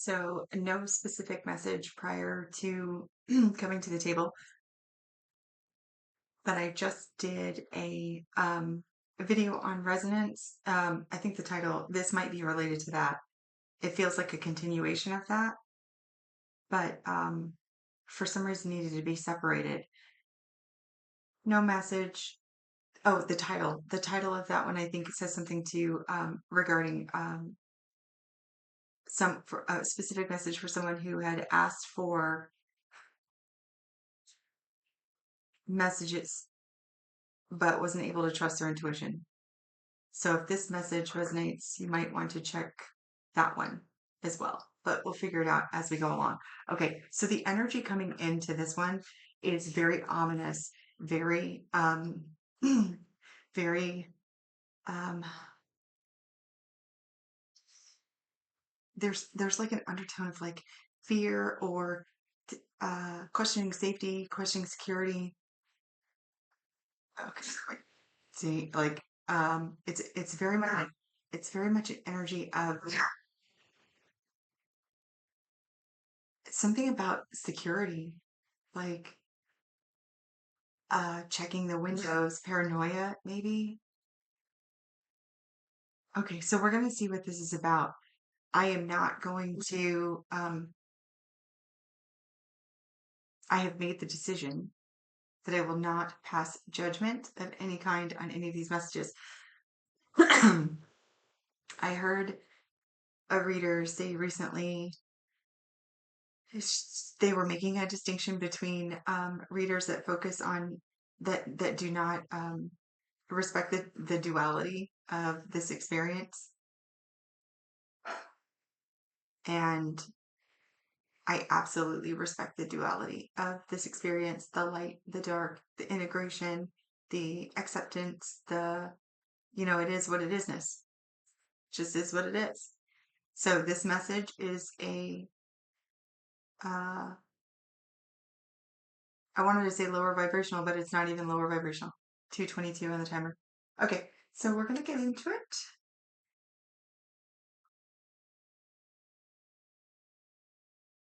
So, no specific message prior to coming to the table, but I just did a video on resonance. I think the title, this might be related to that. It feels like a continuation of that, but for some reason needed to be separated. No message. Oh, the title. The title of that one, I think it says something to regarding some for a specific message for someone who had asked for messages but wasn't able to trust their intuition. So if this message resonates, you might want to check that one as well. But we'll figure it out as we go along. Okay, so the energy coming into this one is very ominous, very very um there's like an undertone of like fear or questioning safety, questioning security. Okay. See, like it's very much an energy of something about security, like checking the windows, paranoia maybe. Okay, so we're gonna see what this is about. I am not going to I have made the decision that I will not pass judgment of any kind on any of these messages. I heard a reader say recently they were making a distinction between readers that focus on that do not respect the duality of this experience, and I absolutely respect the duality of this experience, the light, the dark, the integration, the acceptance, it is what it isness. Just is what it is. So this message is uh, I wanted to say lower vibrational, but it's not even lower vibrational. 222 on the timer. Okay, so we're going to get into it.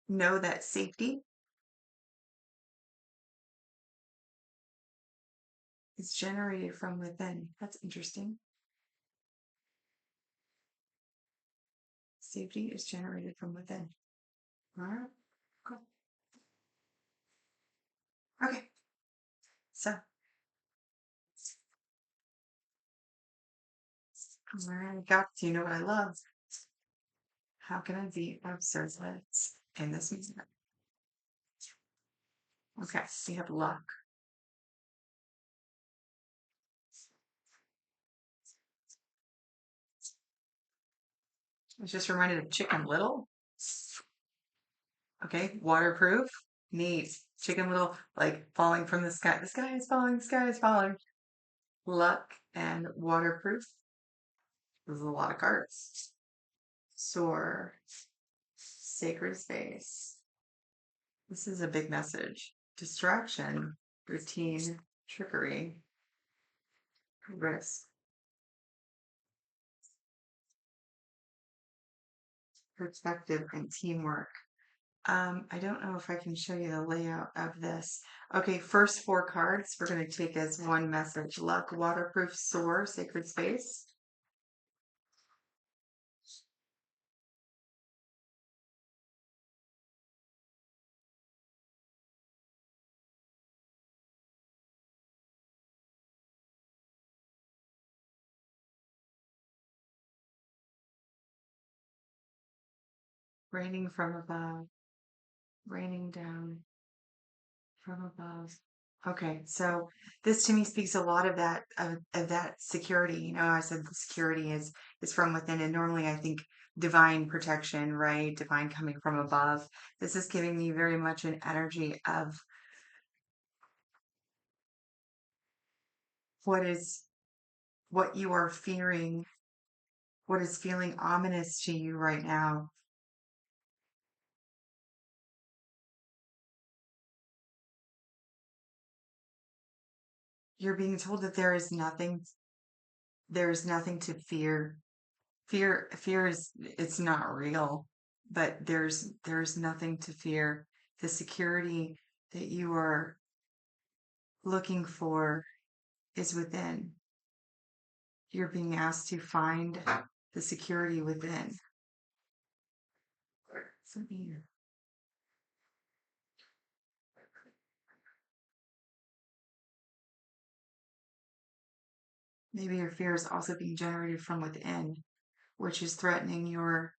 Know that safety is generated from within. That's interesting. Safety is generated from within. All right, cool. Okay, so I got you know what I love. How can I be of service in this music? Okay, we have luck. I was just reminded of Chicken Little. Okay, waterproof. Neat. Chicken Little, like falling from the sky. The sky is falling, the sky is falling. Luck and waterproof. There's a lot of cards. Soar. Sacred space. This is a big message. Distraction. Routine. Trickery. Risk. Perspective and teamwork. I don't know if I can show you the layout of this. Okay, first four cards we're going to take as one message. Luck, waterproof, soar, sacred space. Raining from above, raining down from above. Okay, so this to me speaks a lot of that security. I said the security is from within, and normally I think divine protection, right? Divine coming from above. This is giving me very much an energy of what is what you are fearing, what is feeling ominous to you right now. You're being told that there is nothing to fear. Fear is it's not real. but there's nothing to fear. The security that you are looking for is within. You're being asked to find the security within. Something maybe your fear is also being generated from within, which is threatening your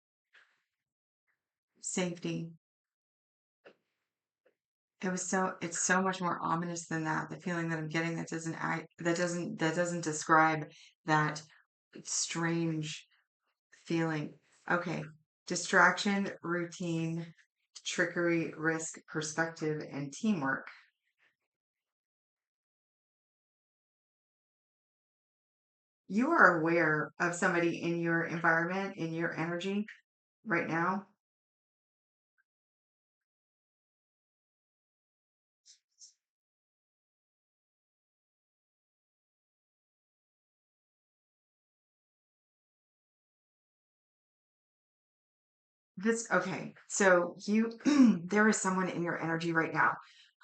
safety. It's so much more ominous than that. The feeling that I'm getting that doesn't describe that strange feeling. Okay. Distraction, routine, trickery, risk, perspective, and teamwork. You are aware of somebody in your environment, in your energy right now. Okay. So there is someone in your energy right now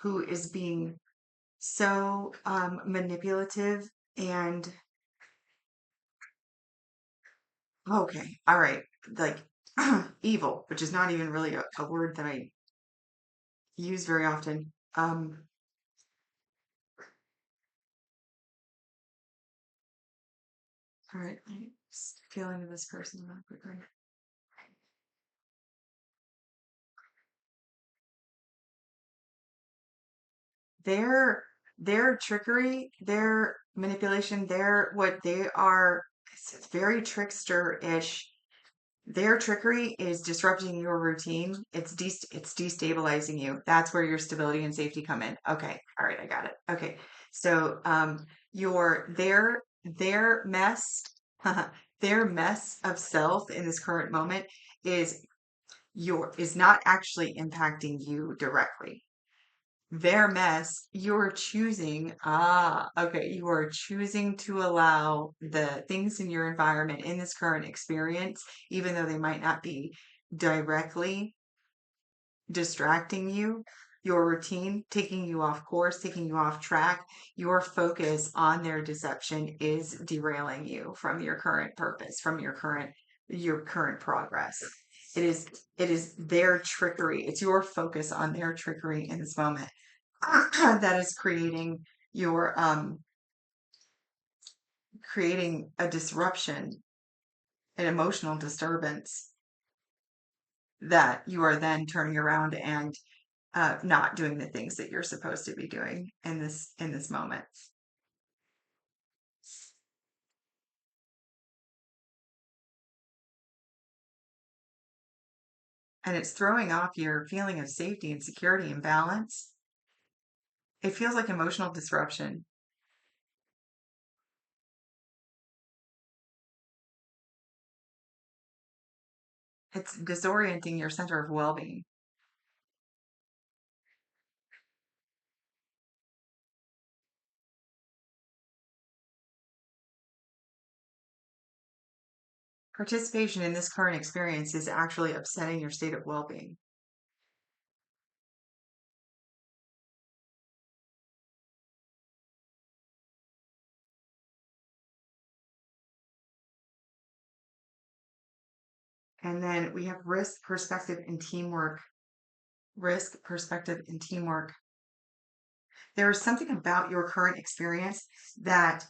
who is being so manipulative and okay, all right, like evil, which is not even really a word that I use very often. All right, I just feel into this person real quickly. Their their trickery, their manipulation, their what they are, it's very trickster-ish. Their trickery is disrupting your routine. It's destabilizing you. That's where your stability and safety come in. Okay. All right, I got it. Okay. So your their mess their mess of self in this current moment is is not actually impacting you directly. Their mess, you're choosing, okay, you are choosing to allow the things in your environment in this current experience, even though they might not be directly distracting you, your routine, taking you off course, taking you off track, your focus on their deception is derailing you from your current purpose, from your current progress. It is it is their trickery. It's your focus on their trickery in this moment that is your creating a disruption, an emotional disturbance that you are then turning around and not doing the things that you're supposed to be doing in this moment. And it's throwing off your feeling of safety and security and balance. It feels like emotional disruption. It's disorienting your center of well-being. Participation in this current experience is actually upsetting your state of well-being. And then we have risk, perspective, and teamwork. Risk, perspective, and teamwork. There is something about your current experience that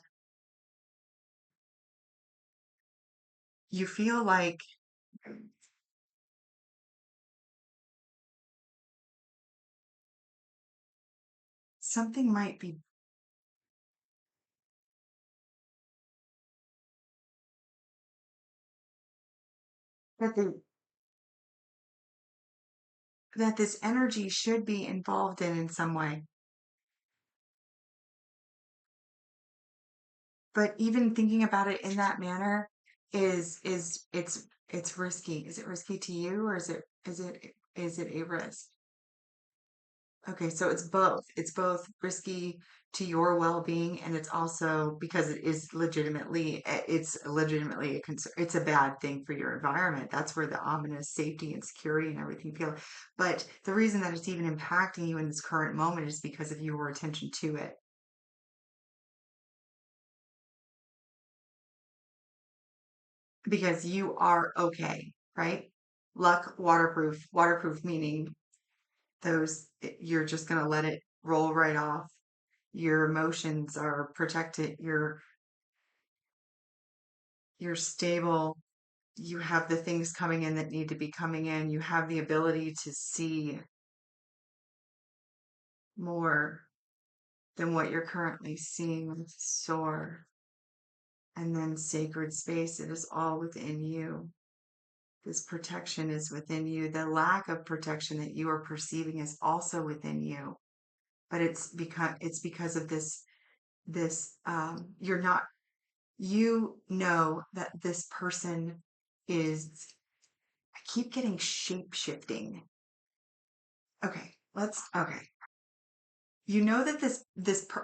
you feel like something might be that that this energy should be involved in some way. But even thinking about it in that manner is it's risky. Is it risky to you or is it a risk? Okay, so it's both. It's both risky to your well-being, and it's also because it's legitimately a concern. It's a bad thing for your environment. That's where the ominous safety and security and everything feel. But the reason that it's even impacting you in this current moment is because of your attention to it. Because you are okay, right? Luck, waterproof. Waterproof meaning you're just gonna let it roll right off. Your emotions are protected. You're stable. You have the things coming in that need to be coming in. You have the ability to see more than what you're currently seeing with soar. And then sacred space, it is all within you. This protection is within you. The lack of protection that you are perceiving is also within you. But it's because of this you're not you know that this person is I keep getting shape shifting. Okay. You know that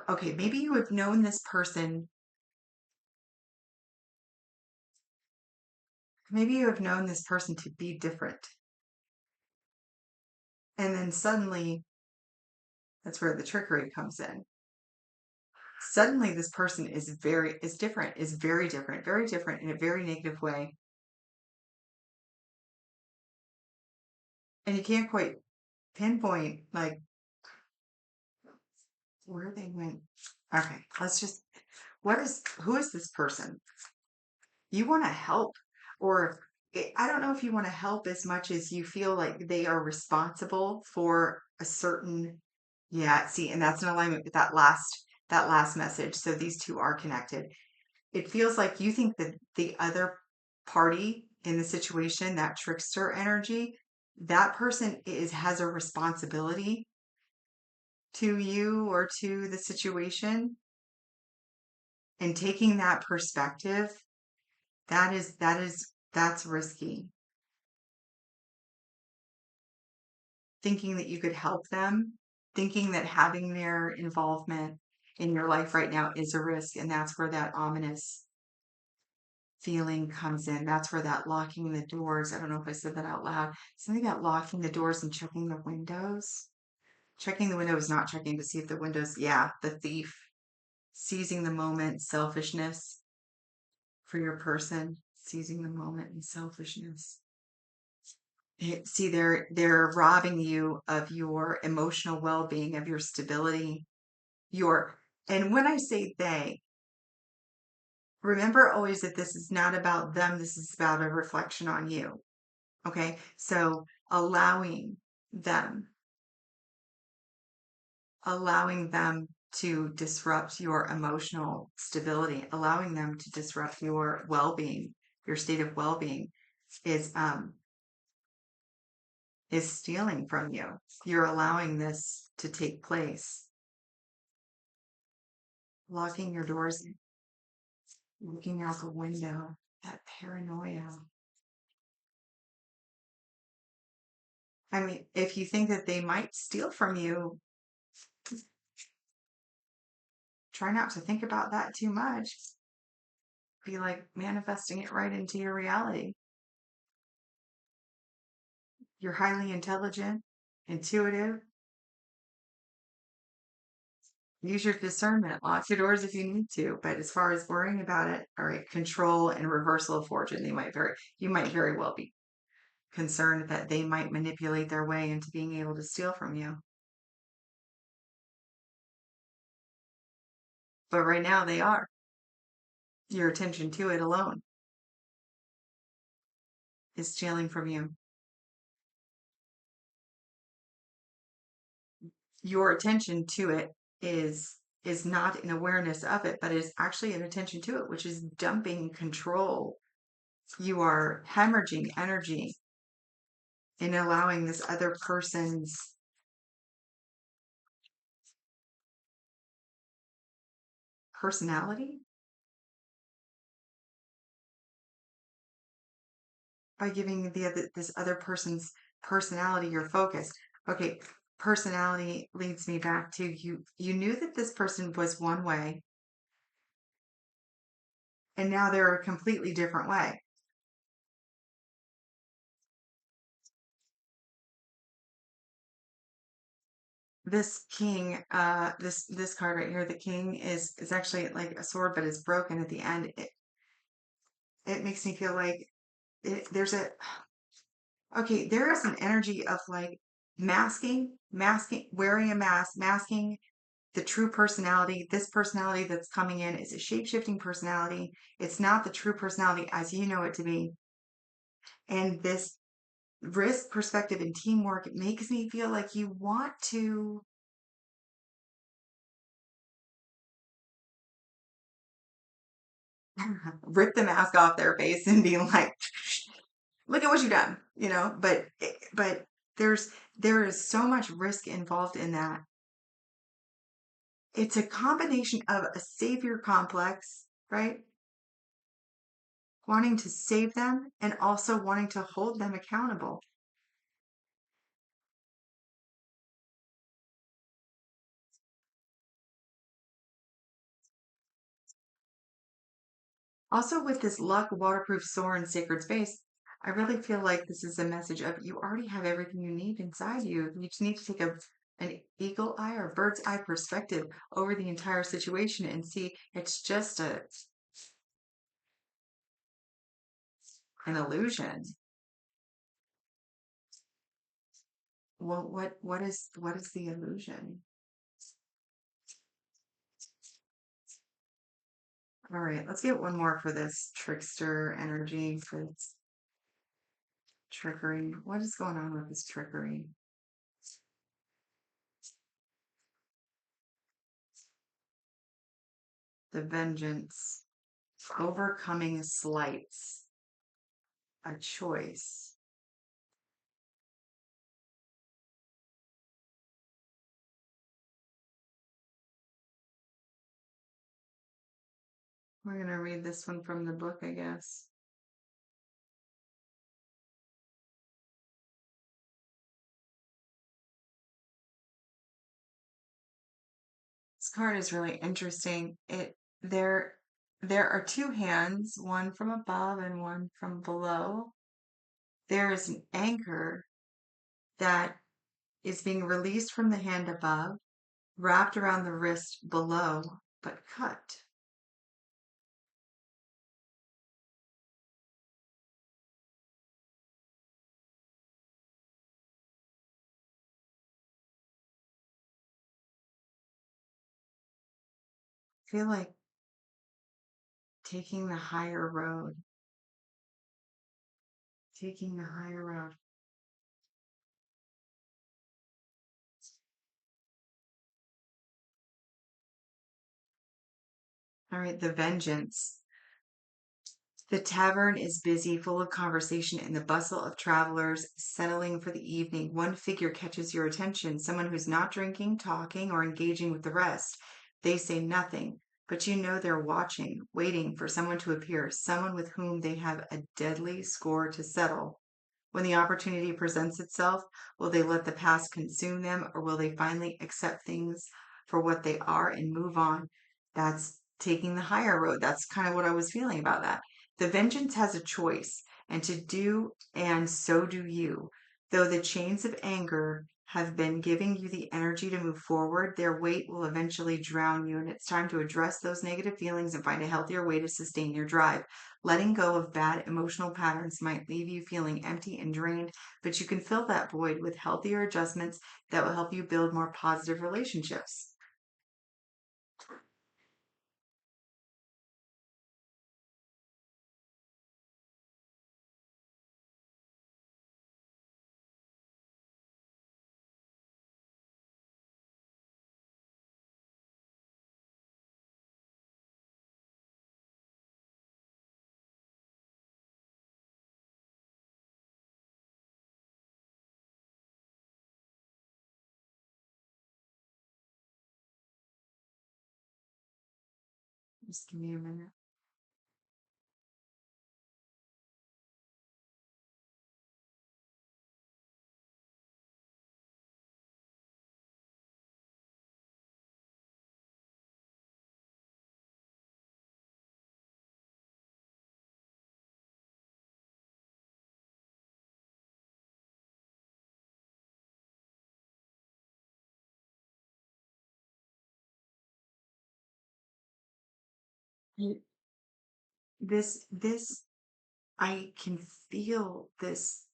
okay, maybe you have known this person, maybe you have known this person to be different. And then suddenly that's where the trickery comes in. Suddenly this person is very different in a very negative way. And you can't quite pinpoint like where they went. Okay, who is this person? You want to help, or I don't know if you want to help as much as you feel like they are responsible for a certain, yeah, see, and that's in alignment with that last message. So these two are connected. It feels like you think that the other party in the situation, that trickster energy, that person has a responsibility to you or to the situation, and taking that perspective, that's risky. Thinking that you could help them, thinking that having their involvement in your life right now is a risk, and that's where that ominous feeling comes in. That's where that locking the doors. I don't know if I said that out loud. Something about locking the doors and checking the windows. Checking the windows, not checking to see if the windows, yeah, the thief, seizing the moment, selfishness for your person, seizing the moment and selfishness. See, they're robbing you of your emotional well-being, of your stability, your and when I say they, remember always that this is not about them, this is about a reflection on you. Okay? So them, allowing them to disrupt your emotional stability, allowing them to disrupt your well-being, your state of well-being is um is stealing from you. You're allowing this to take place. Locking your doors, looking out the window, that paranoia. I mean, if you think that they might steal from you, try not to think about that too much. Be like manifesting it right into your reality. You're highly intelligent, intuitive. Use your discernment. Lock your doors if you need to. But as far as worrying about it, all right, control and reversal of fortune. You might very well be concerned that they might manipulate their way into being able to steal from you. But right now they are. Your attention to it alone is stealing from you. Your attention to it is not an awareness of it, but is actually an attention to it, which is dumping control. You are hemorrhaging energy in allowing this other person's personality by giving this other person's personality your focus. Okay, personality leads me back to you knew that this person was one way and now they're a completely different way. This king, this card right here, the king is actually like a sword, but it's broken at the end. It makes me feel like there's a okay, there is an energy of like masking, wearing a mask, masking the true personality. This personality that's coming in is a shape-shifting personality. It's not the true personality as you know it to be. And this risk, perspective, and teamwork, it makes me feel like you want to rip the mask off their face and be like, look at what you've done, but there's there is so much risk involved in that. It's a combination of a savior complex, right? Wanting to save them and also wanting to hold them accountable. Also, with this luck, waterproof soar, and sacred space, I really feel like this is a message of you already have everything you need inside you. You just need to take an eagle eye or bird's eye perspective over the entire situation and see it's just an illusion. Well, what is the illusion? All right, let's get one more for this trickster energy, for its trickery. What is going on with this trickery? The vengeance, overcoming slights, a choice. We're gonna read this one from the book, I guess. This card is really interesting. There are two hands, one from above and one from below. There is an anchor that is being released from the hand above, wrapped around the wrist below, but cut. I feel like taking the higher road, taking the higher road. All right, the vengeance. The tavern is busy, full of conversation and the bustle of travelers settling for the evening. One figure catches your attention, someone who's not drinking, talking, or engaging with the rest. They say nothing, but you know they're watching, waiting for someone to appear, someone with whom they have a deadly score to settle. When the opportunity presents itself, will they let the past consume them or will they finally accept things for what they are and move on? That's taking the higher road. That's kind of what I was feeling about that. The vengeance has a choice, and to do, and so do you. Though the chains of anger have been giving you the energy to move forward, their weight will eventually drown you, and it's time to address those negative feelings and find a healthier way to sustain your drive. Letting go of bad emotional patterns might leave you feeling empty and drained, but you can fill that void with healthier adjustments that will help you build more positive relationships. Just give me a minute. Y- this, I can feel this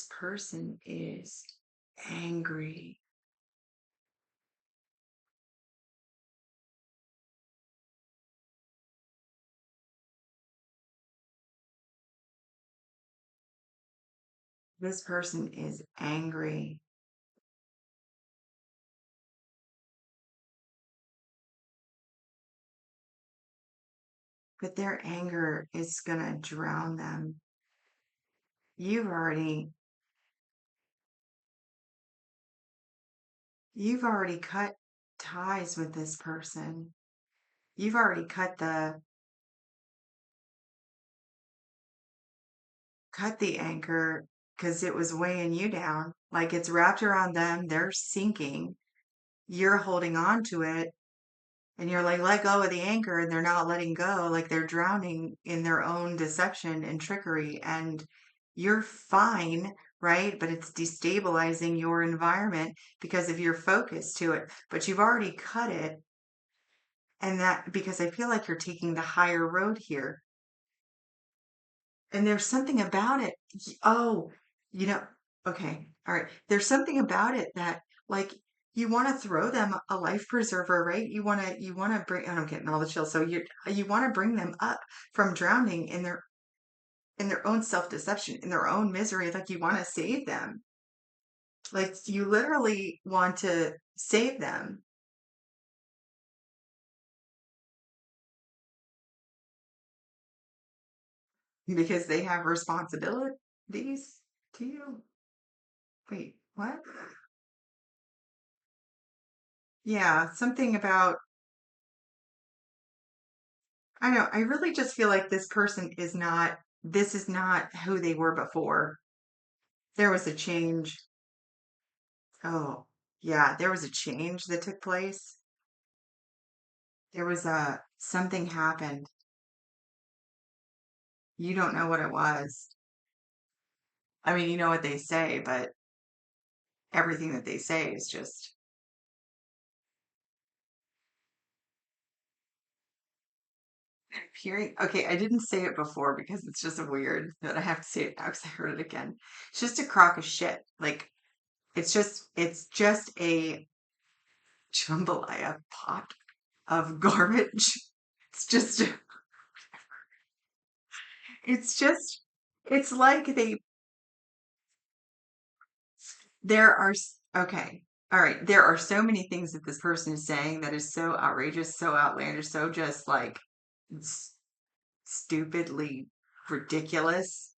person is angry. This person is angry, but their anger is gonna drown them. You've already you've already cut ties with this person. You've already cut the anchor because it was weighing you down. Like it's wrapped around them, they're sinking. You're holding on to it and you're like, let go of the anchor, and they're not letting go. Like they're drowning in their own deception and trickery. And you're fine, right? But it's destabilizing your environment because of your focus to it. But you've already cut it. And that because I feel like you're taking the higher road here. And there's something about it. Oh, you know, okay. All right. There's something about it that like you want to throw them a life preserver, right? You want to bring, and I'm getting all the chills. So you want to bring them up from drowning in their own self-deception, in their own misery. Like you want to save them. Like you literally want to save them because they have responsibilities to you. Wait, what? Yeah, something about I know. I really just feel like this is not who they were before. There was a change. Oh, yeah, there was a change that took place. There was something happened. You don't know what it was. I mean, you know what they say, but everything that they say is just hearing. Okay, I didn't say it before because it's just weird, but I have to say it now because I heard it again. It's just a crock of shit. Like it's just a jambalaya pot of garbage. It's just, it's just, it's like okay. All right. There are so many things that this person is saying that is so outrageous, so outlandish, so just like s- stupidly ridiculous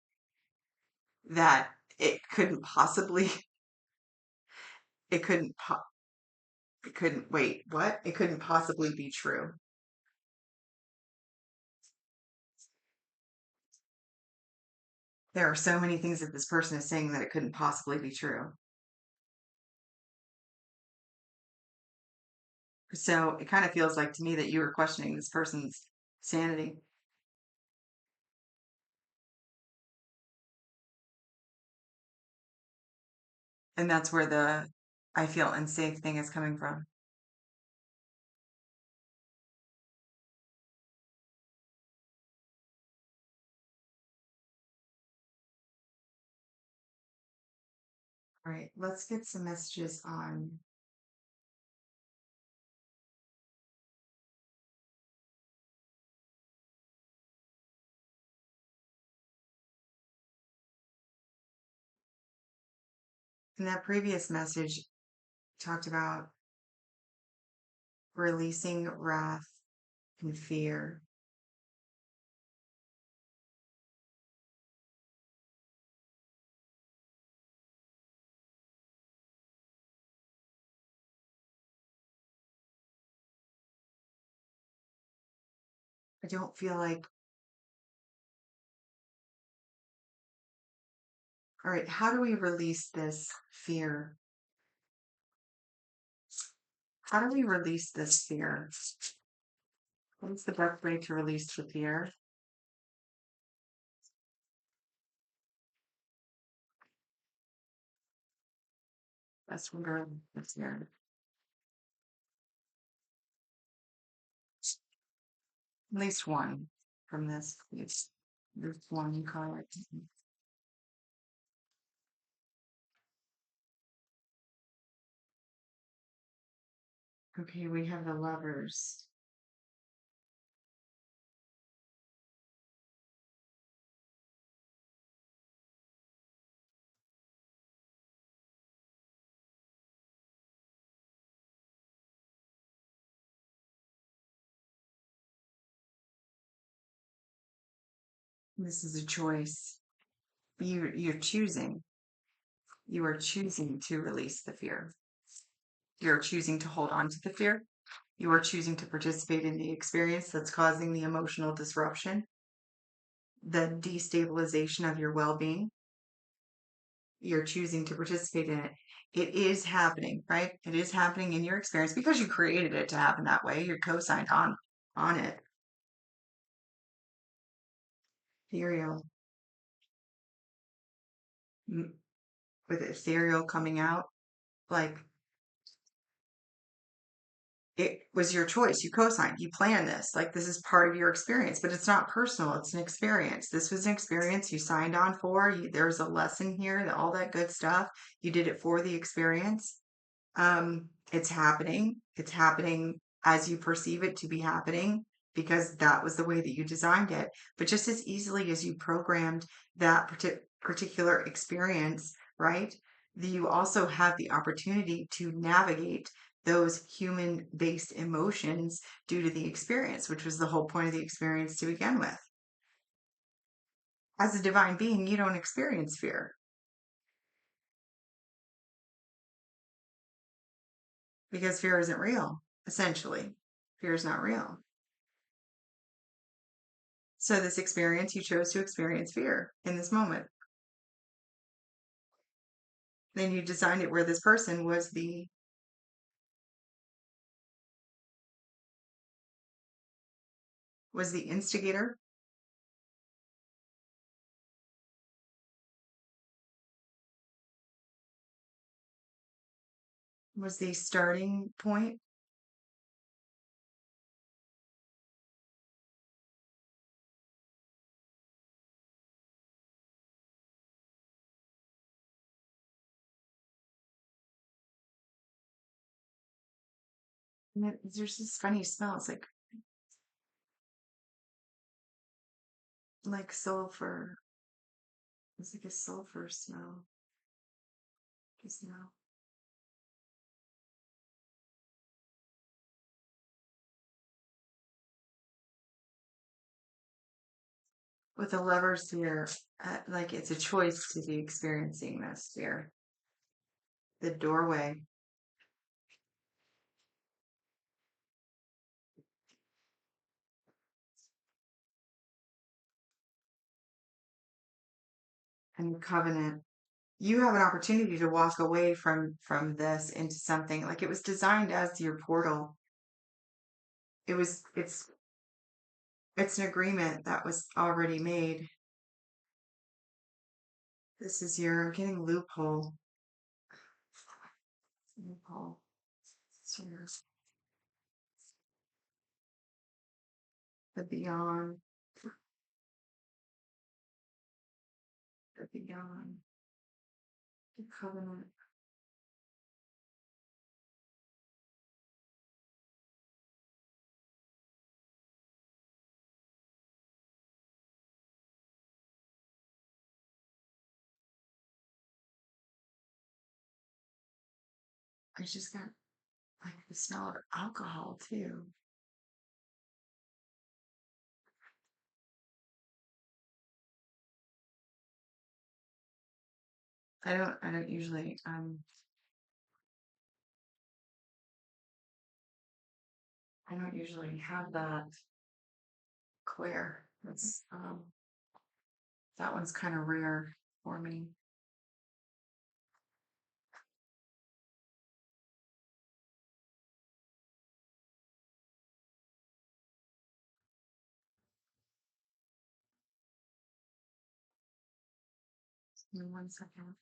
that it couldn't possibly, it couldn't, it couldn't, wait, what? It couldn't possibly be true. There are so many things that this person is saying that it couldn't possibly be true. So it kind of feels like to me that you were questioning this person's sanity. And that's where the I feel unsafe thing is coming from. All right, let's get some messages on. In that previous message, talked about releasing wrath and fear. I don't feel like, all right, how do we release this fear? How do we release this fear? What is the best way to release the fear? Best way to release the fear. At least one from this, please. There's one card. Okay, we have the lovers. This is a choice. You're choosing. You are choosing to release the fear. You're choosing to hold on to the fear. You are choosing to participate in the experience that's causing the emotional disruption, the destabilization of your well-being. You're choosing to participate in it. It is happening, right? It is happening in your experience because you created it to happen that way. You're co-signed on it. Ethereal. With ethereal coming out, like it was your choice. You co-signed, you planned this. Like this is part of your experience, but it's not personal. It's an experience. This was an experience you signed on for. There's a lesson here, all that good stuff. You did it for the experience. It's happening. It's happening as you perceive it to be happening because that was the way that you designed it. But just as easily as you programmed that particular experience, right? You also have the opportunity to navigate those human based emotions due to the experience, which was the whole point of the experience to begin with. As a divine being, you don't experience fear because fear isn't real, essentially. Fear is not real. So this experience, you chose to experience fear in this moment. Then you designed it where this person was the instigator, was the starting point. And there's this funny smell. It's like sulfur. It's like a sulfur smell. Just now. With the lovers here, like it's a choice to be experiencing this here. The doorway. And covenant. You have an opportunity to walk away from this into something like it was designed as your portal. It's an agreement that was already made. This is your getting loophole. Loophole. It's the beyond. The beyond. The covenant. I just got like the smell of alcohol too. I don't usually I don't usually have that clear. It's that one's kind of rare for me. Give me 1 second.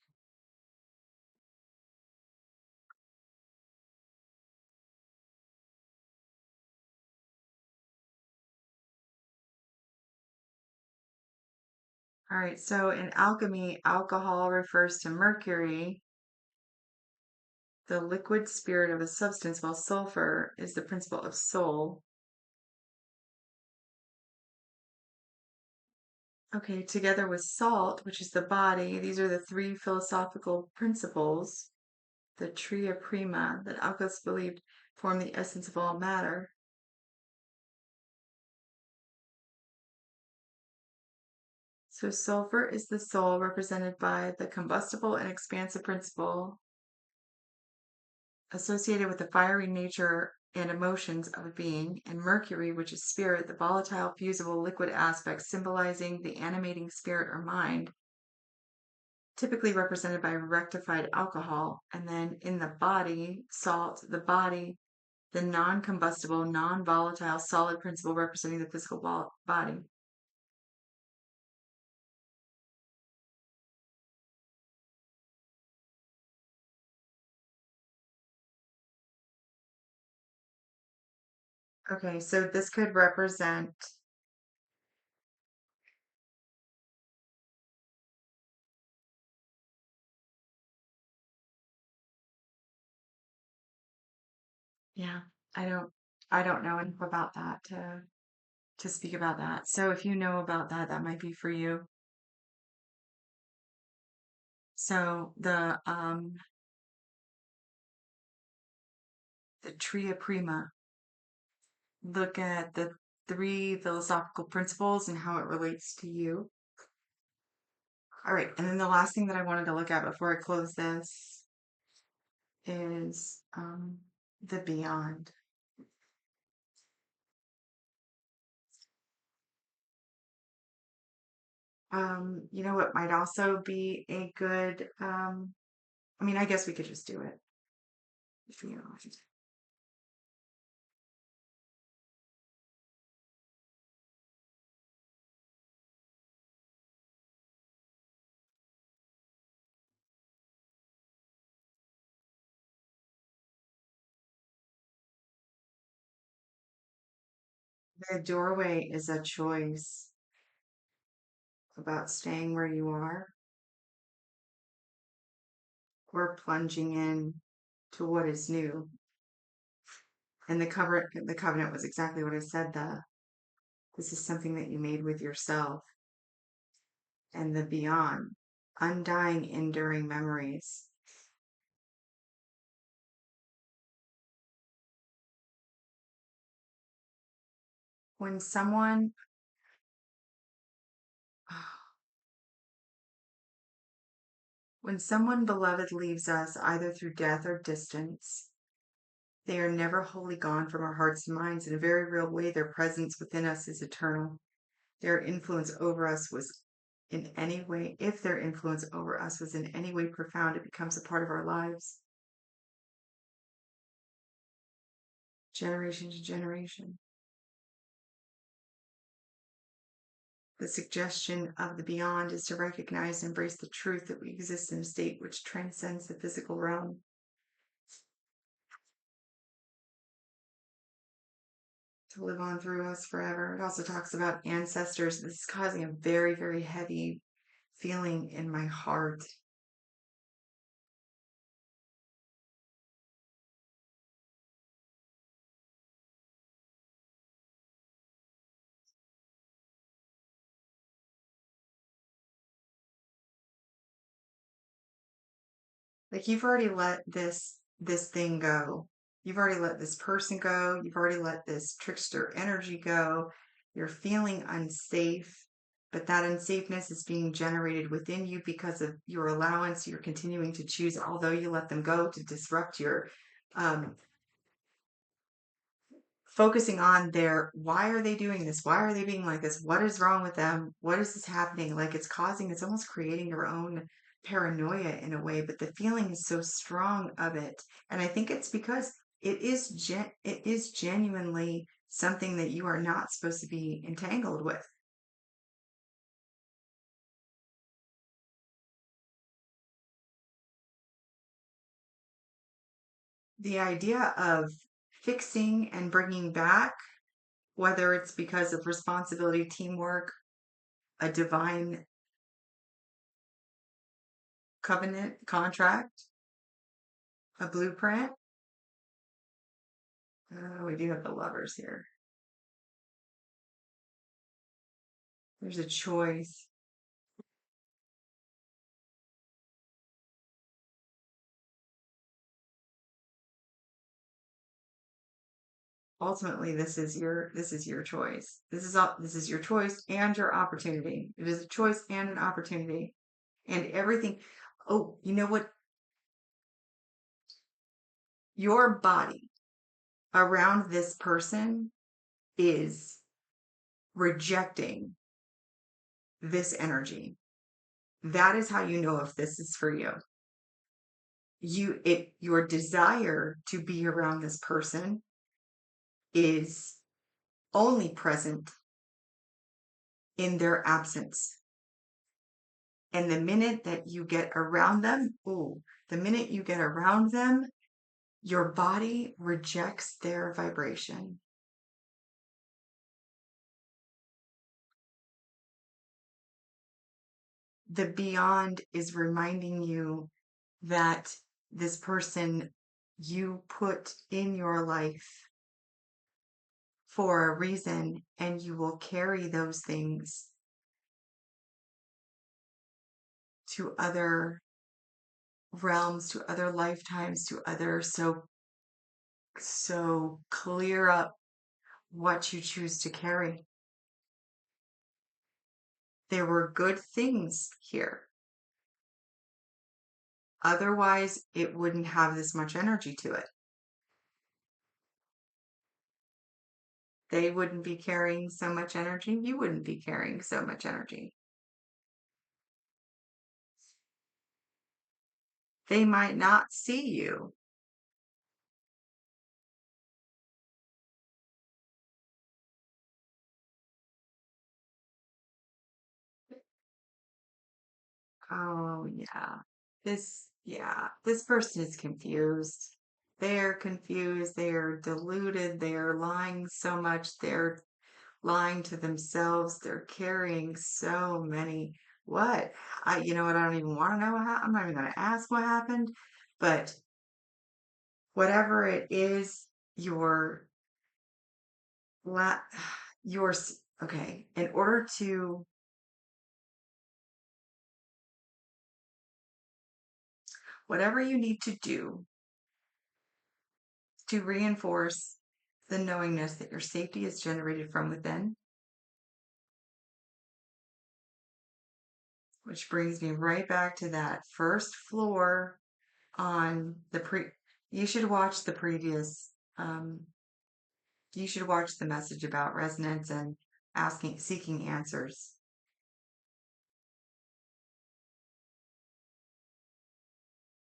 All right, so in alchemy, alcohol refers to mercury, the liquid spirit of a substance, while sulfur is the principle of soul. Okay, together with salt, which is the body, these are the three philosophical principles, the tria prima, that alchemists believed form the essence of all matter. So sulfur is the soul represented by the combustible and expansive principle associated with the fiery nature and emotions of a being, and mercury, which is spirit, the volatile, fusible, liquid aspect symbolizing the animating spirit or mind, typically represented by rectified alcohol. And then in the body, salt, the body, the non combustible, non volatile, solid principle representing the physical body. Okay, so this could represent, yeah, I don't, I don't know enough about that to speak about that. So if you know about that, that might be for you. So the Tria Prima, look at the three philosophical principles and how it relates to you. All right, and then the last thing that I wanted to look at before I close this is the beyond. You know what might also be a good I mean, I guess we could just do it. Beyond. The doorway is a choice about staying where you are or plunging in to what is new. And the covenant was exactly what I said. This is something that you made with yourself, and the beyond, undying, enduring memories. When someone, when someone beloved leaves us, either through death or distance, they are never wholly gone from our hearts and minds. In a very real way, their presence within us is eternal. Their influence over us was in any way, if their influence over us was in any way profound, it becomes a part of our lives, generation to generation. The suggestion of the beyond is to recognize and embrace the truth that we exist in a state which transcends the physical realm, to live on through us forever. It also talks about ancestors. This is causing a very, very heavy feeling in my heart. Like you've already let this thing go. You've already let this person go. You've already let this trickster energy go. You're feeling unsafe, but that unsafeness is being generated within you because of your allowance. You're continuing to choose, although you let them go, to disrupt your um, focusing on their why are they doing this? Why are they being like this? What is wrong with them? What is this happening? Like it's almost creating your own paranoia in a way, but the feeling is so strong of it. And I think it's because it is genuinely something that you are not supposed to be entangled with. the idea of fixing and bringing back, whether it's because of responsibility, teamwork, a divine covenant, contract, a blueprint. We do have the lovers here. There's a choice. Ultimately, this is your choice. This is your choice and your opportunity. It is a choice and an opportunity. And everything. Oh, you know what? Your body around this person is rejecting this energy. That is how you know if this is for you. Your desire to be around this person is only present in their absence. And the minute that you get around them, the minute you get around them, your body rejects their vibration. The beyond is reminding you that this person you put in your life for a reason, and you will carry those things to other realms, to other lifetimes, to other. So clear up what you choose to carry. There were good things here. Otherwise, it wouldn't have this much energy to it. They wouldn't be carrying so much energy. You wouldn't be carrying so much energy. They might not see you. Oh, yeah. This person is confused. They're confused. They're deluded. They're lying so much. They're lying to themselves. They're carrying so many. What? You know what? I don't even want to know what happened. I'm not even going to ask what happened. But whatever it is, your la yours. Okay. In order to whatever you need to do to reinforce the knowingness that your safety is generated from within, which brings me right back to that first floor on the you should watch the previous, you should watch the message about resonance and seeking answers.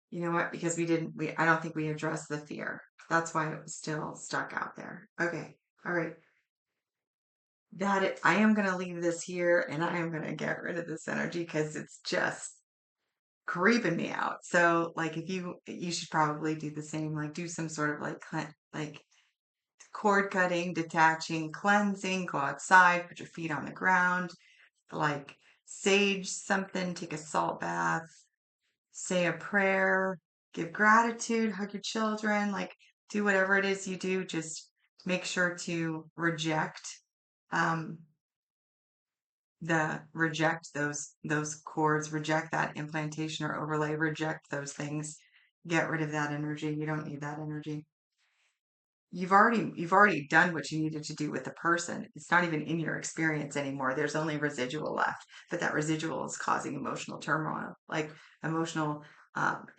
You know what? Because I don't think we addressed the fear. That's why it was still stuck out there. Okay. All right. I am going to leave this here, and I am going to get rid of this energy because it's just creeping me out. So, like, if you should probably do the same, like, do some sort of like cord cutting, detaching, cleansing, go outside, put your feet on the ground, like sage something, take a salt bath, say a prayer, give gratitude, hug your children, like do whatever it is you do. Just make sure to um, reject those cords, reject that implantation or overlay, reject those things. Get rid of that energy. You don't need that energy. You've already done what you needed to do with the person. It's not even in your experience anymore. There's only residual left, but that residual is causing emotional turmoil, like emotional.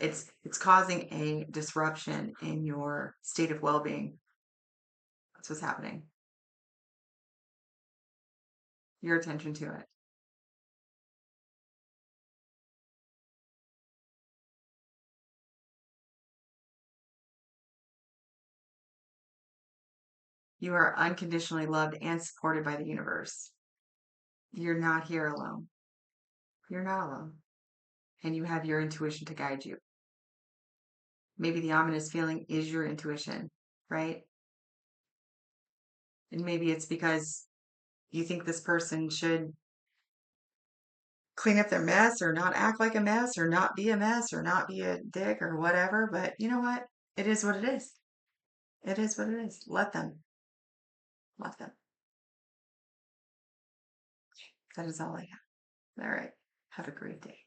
It's causing a disruption in your state of well-being. That's what's happening. Your attention to it. You are unconditionally loved and supported by the universe. You're not here alone. You're not alone, and you have your intuition to guide you. Maybe the ominous feeling is your intuition, right? And maybe it's because you think this person should clean up their mess or not act like a mess or not be a mess or not be a dick or whatever. But you know what? It is what it is. It is what it is. Let them. Let them. That is all I have. All right. Have a great day.